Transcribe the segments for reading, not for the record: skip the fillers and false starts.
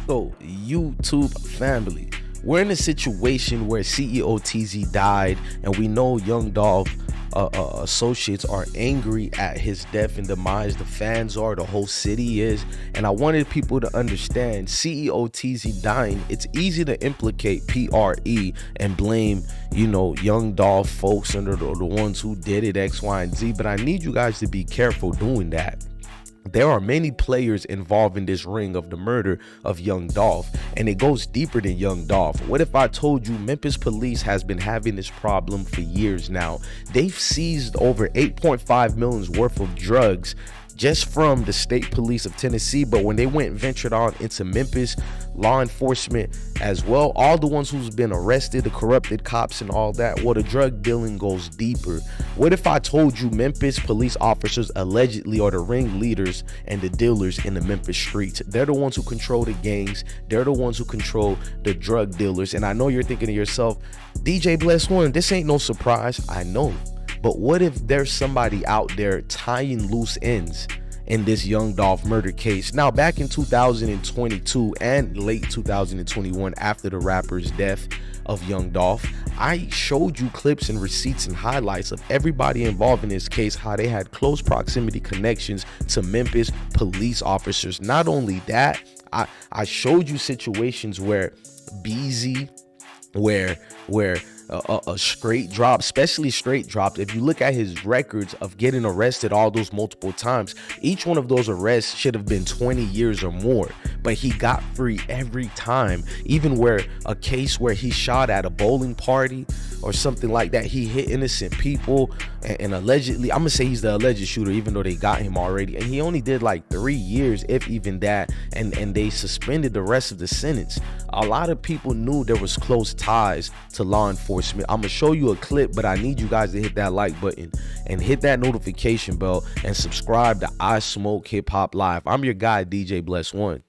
So, YouTube family, we're in a situation where CEO Teezy died, and we know Young Dolph associates are angry at his death and demise. The fans are, the whole city is, and I wanted people to understand CEO Teezy dying, it's easy to implicate PRE and blame, you know, Young Dolph folks under the ones who did it, X, Y, and Z, but I need you guys to be careful doing that. There are many players involved in this ring of the murder of Young Dolph, and it goes deeper than Young Dolph. What if I told you Memphis police has been having this problem for years now? They've seized over 8.5 million worth of drugs just from the state police of Tennessee, but when they ventured on into Memphis, law enforcement as well, all the ones who's been arrested, the corrupted cops and all that, well, the drug dealing goes deeper. What if I told you Memphis police officers allegedly are the ringleaders and the dealers in the Memphis streets? They're the ones who control the gangs, they're the ones who control the drug dealers. And I know you're thinking to yourself, DJ Bless One, this ain't no surprise. I know. But what if there's somebody out there tying loose ends in this Young Dolph murder case? Now, back in 2022 and late 2021, after the rapper's death of Young Dolph, I showed you clips and receipts and highlights of everybody involved in this case, how they had close proximity connections to Memphis police officers. Not only that, I showed you situations where BZ, where a straight drop, especially straight drops, if you look at his records of getting arrested all those multiple times, each one of those arrests should have been 20 years or more, but he got free every time. Even where a case where he shot at a bowling party or something like that, he hit innocent people, and allegedly, I'm gonna say he's the alleged shooter, even though they got him already, and he only did like 3 years, if even that, and they suspended the rest of the sentence. A lot of people knew there was close ties to law enforcement. I'm gonna show you a clip, but I need you guys to hit that like button and hit that notification bell and subscribe to IsmokeHiphop Live. I'm your guy, DJ Bless One.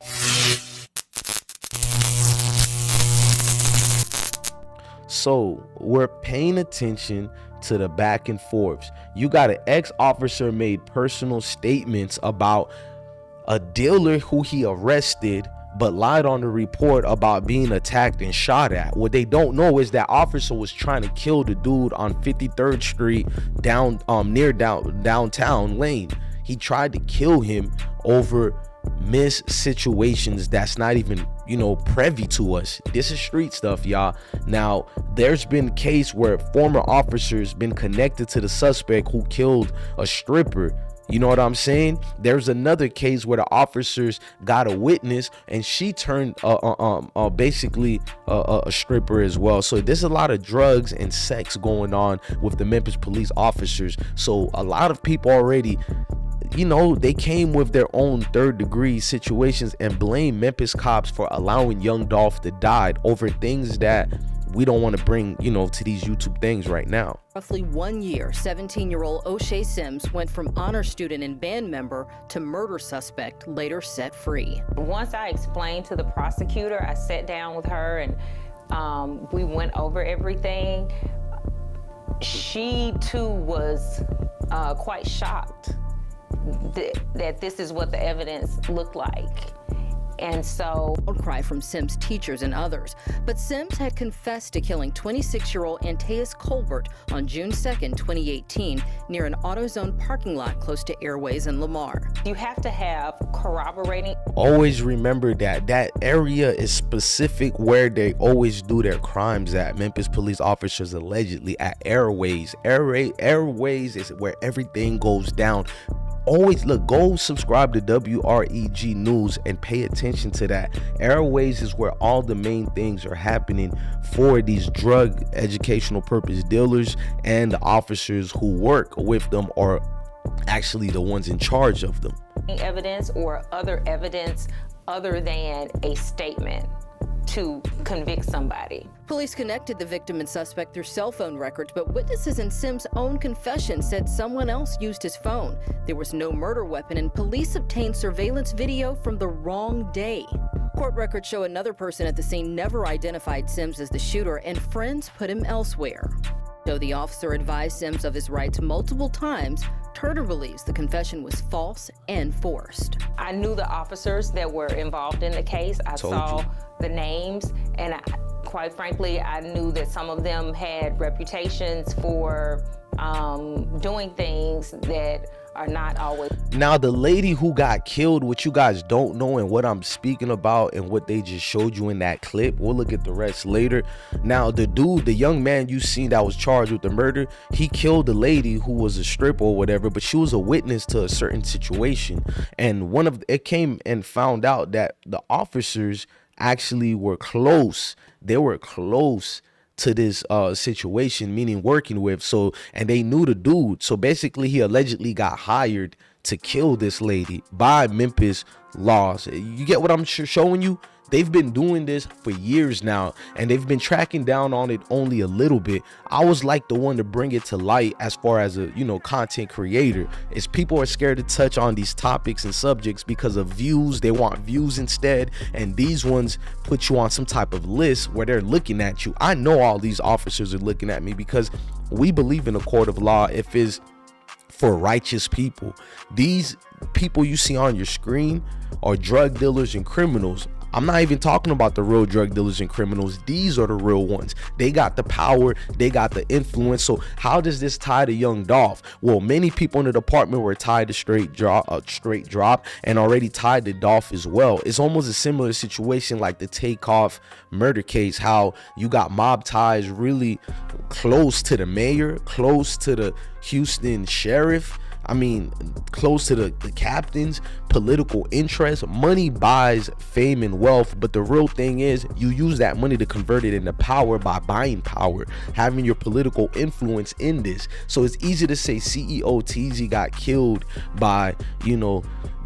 So we're paying attention to the back and forths. You got an ex-officer made personal statements about a dealer who he arrested but lied on the report about being attacked and shot at. What they don't know is that officer was trying to kill the dude on 53rd Street near downtown Lane. He tried to kill him over missed situations that's not even, you know, privy to us. This is street stuff, y'all. Now, there's been a case where former officers been connected to the suspect who killed a stripper. You know what I'm saying? There's another case where the officers got a witness and she turned basically a stripper as well. So there's a lot of drugs and sex going on with the Memphis police officers. So a lot of people already, you know, they came with their own third-degree situations and blame Memphis cops for allowing Young Dolph to die over things that we don't want to bring, you know, to these YouTube things right now. Roughly 1 year, 17-year-old O'Shea Sims went from honor student and band member to murder suspect, later set free. Once I explained to the prosecutor, I sat down with her and we went over everything. She too was quite shocked that this is what the evidence looked like. And so, outcry from Sims' teachers and others, but Sims had confessed to killing 26-year-old Antaeus Colbert on June 2nd, 2018, near an AutoZone parking lot close to Airways in Lamar. You have to have corroborating. Always remember that that area is specific where they always do their crimes at. Memphis police officers allegedly at Airways. Airways is where everything goes down. Always look, go subscribe to WREG News and pay attention to that. Airways is where all the main things are happening for these drug educational purpose dealers, and the officers who work with them are actually the ones in charge of them. Evidence or other evidence other than a statement to convict somebody. Police connected the victim and suspect through cell phone records, but witnesses in Sims' own confession said someone else used his phone. There was no murder weapon, and police obtained surveillance video from the wrong day. Court records show another person at the scene never identified Sims as the shooter, and friends put him elsewhere. Though the officer advised Sims of his rights multiple times, Turner believes the confession was false and forced. I knew the officers that were involved in the case. I saw the names, and quite frankly, I knew that some of them had reputations for doing things that are not always. Now, the lady who got killed, what you guys don't know and what I'm speaking about and what they just showed you in that clip, we'll look at the rest later. Now, the dude, the young man you seen that was charged with the murder, he killed the lady who was a stripper or whatever, but she was a witness to a certain situation. And it came and found out that the officers actually were close. They were close to this situation, meaning working with. So, and they knew the dude. So basically he allegedly got hired to kill this lady by Memphis laws. You get what I'm showing you? They've been doing this for years now, and they've been tracking down on it only a little bit. I was like the one to bring it to light as far as a, content creator. Is people are scared to touch on these topics and subjects because of views. They want views instead, and these ones put you on some type of list where they're looking at you. I know all these officers are looking at me because we believe in a court of law if it's for righteous people. These people you see on your screen are drug dealers and criminals. I'm not even talking about the real drug dealers and criminals. These are the real ones. They got the power, they got the influence. So how does this tie to young Dolph? Well, many people in the department were tied to straight drop and already tied to Dolph as well. It's almost a similar situation like the Takeoff murder case, how you got mob ties really close to the mayor, close to the Houston sheriff. I mean, close to the captains, political interest. Money buys fame and wealth, but the real thing is you use that money to convert it into power by buying power, having your political influence in this. So it's easy to say CEO Teezy got killed by,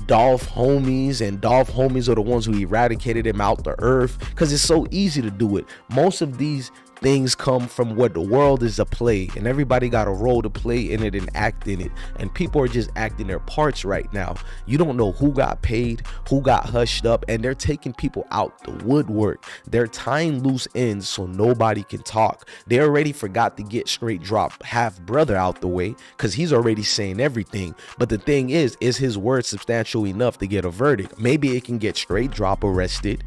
Dolph homies, and Dolph homies are the ones who eradicated him out the earth, because it's so easy to do it. Most of these things come from what the world is a play, and everybody got a role to play in it and act in it, and people are just acting their parts right now. You don't know who got paid, who got hushed up, and they're taking people out the woodwork. They're tying loose ends so nobody can talk. They already forgot to get straight drop half brother out the way because he's already saying everything. But the thing is his word substantial enough to get a verdict? Maybe it can get straight drop arrested,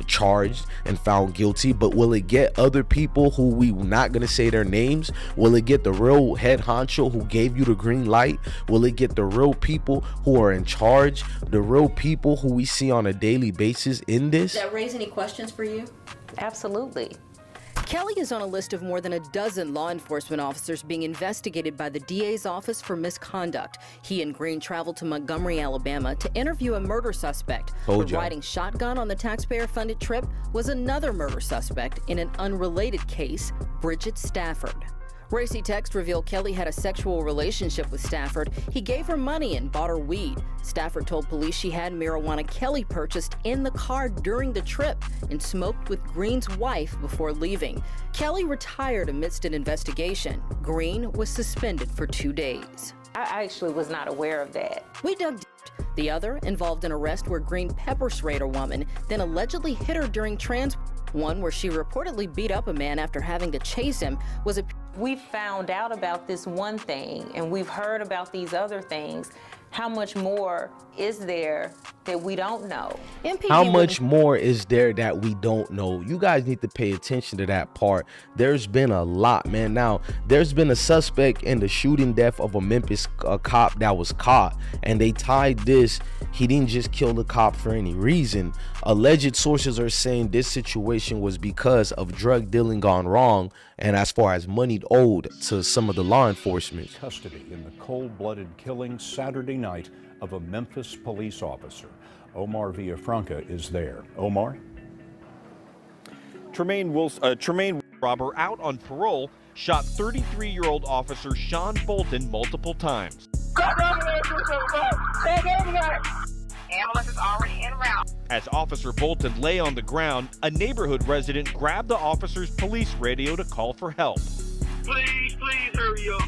charged, and found guilty, but will it get other people who we not gonna say their names? Will it get the real head honcho who gave you the green light? Will it get the real people who are in charge, the real people who we see on a daily basis in this? Does that raise any questions for you? Absolutely. Kelly is on a list of more than a dozen law enforcement officers being investigated by the DA's office for misconduct. He and Green traveled to Montgomery, Alabama to interview a murder suspect. But riding shotgun on the taxpayer-funded trip was another murder suspect in an unrelated case, Bridget Stafford. Racy text revealed Kelly had a sexual relationship with Stafford. He gave her money and bought her weed. Stafford told police she had marijuana Kelly purchased in the car during the trip and smoked with Green's wife before leaving. Kelly retired amidst an investigation. Green was suspended for 2 days. I actually was not aware of that. We dug deep. The other involved an arrest where Green pepper sprayed a woman, then allegedly hit her during one where she reportedly beat up a man after having to chase him was a. We found out about this one thing, and we've heard about these other things. How much more is there that we don't know? How much more is there that we don't know? You guys need to pay attention to that part. There's been a lot, man. Now, there's been a suspect in the shooting death of a Memphis cop that was caught, and they tied this. He didn't just kill the cop for any reason. Alleged sources are saying this situation was because of drug dealing gone wrong, and as far as money owed to some of the law enforcement. Custody in the cold-blooded killing Saturday night of a Memphis police officer. Omar Villafranca is there. Omar? Tremaine robber out on parole shot 33-year-old officer Sean Bolton multiple times. Ambulance is already en route. As Officer Bolton lay on the ground, a neighborhood resident grabbed the officer's police radio to call for help. Please hurry up.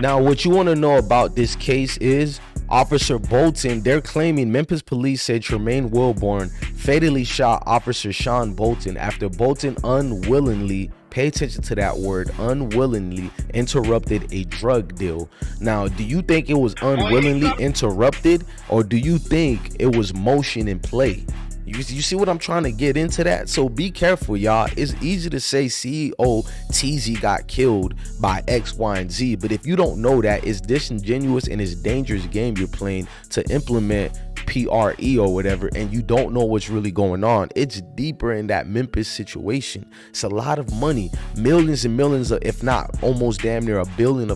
Now, what you want to know about this case is Officer Bolton, they're claiming Memphis police said Tremaine Wilborn fatally shot Officer Sean Bolton after Bolton unwillingly, pay attention to that word, unwillingly interrupted a drug deal. Now, do you think it was unwillingly interrupted, or do you think it was motion in play? You see what I'm trying to get into that? So be careful, y'all. It's easy to say CEO Teezy got killed by X, Y, and Z, but if you don't know that, it's disingenuous and it's dangerous game you're playing to implement PRE or whatever, and you don't know what's really going on. It's deeper in that Memphis situation. It's a lot of money, millions and millions of, if not almost damn near $1 billion.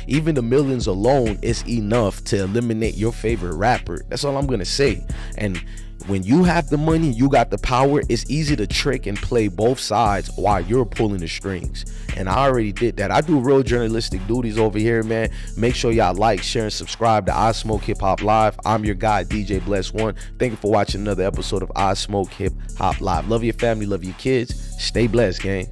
Even the millions alone is enough to eliminate your favorite rapper. That's all I'm gonna say. And when you have the money, you got the power, it's easy to trick and play both sides while you're pulling the strings. And I already did that. I do real journalistic duties over here, man. Make sure y'all like, share, and subscribe to I Smoke Hip Hop Live. I'm your guy, DJ Bless One. Thank you for watching another episode of I Smoke Hip Hop Live. Love your family, love your kids. Stay blessed, gang.